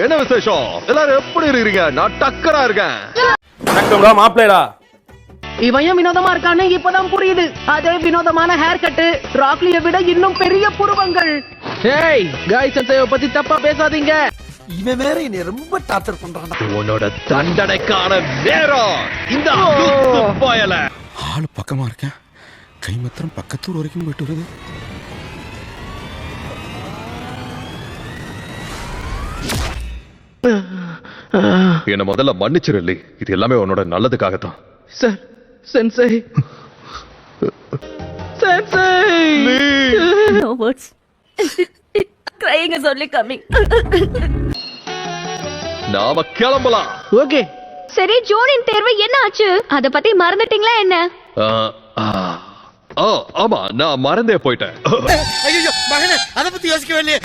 என்ன விசேஷம்? எல்லாரும் எப்படி இருக்கீங்க? நான் டக்கரா இருக்கேன். வணக்கம்டா மாப்ளேடா. இவன் ஏன் வினோதமா இருக்கான்னு இப்பதான் புரியுது. அதே வினோதமான ஹேர் கட்டு, ராக்லியை விட இன்னும் பெரிய புருவங்கள். ஏய், காய் சந்தையை பத்தி தப்பா பேசாதீங்க. இவன் வேற என்னை ரொம்ப டார்ச்சர் பண்றான். உன்னோட தண்டனைக்கான நேரம் இந்த பயல. ஆளு பக்கமா இருக்கேன், கை மாத்திரம் பக்கத்தூர் வரைக்கும் போயிட்டு வருது. என்ன முதல்ல மன்னிச்சிரு. இது எல்லாமே உன்னோட நல்லதுக்காகத்தான். Sir, சென்சை சென்சை. No words. Crying is only coming. நாம கிளம்பலாம். ஓகே. சரி, ஜூனின் தேர்வு என்ன ஆச்சு? அத பத்தி மறந்துட்டீங்களா என்ன? ஆமா, நான் மறந்தே போயிட்டேன். ஐயோ மகனே, அத பத்தி யோசிக்கவே இல்லையே.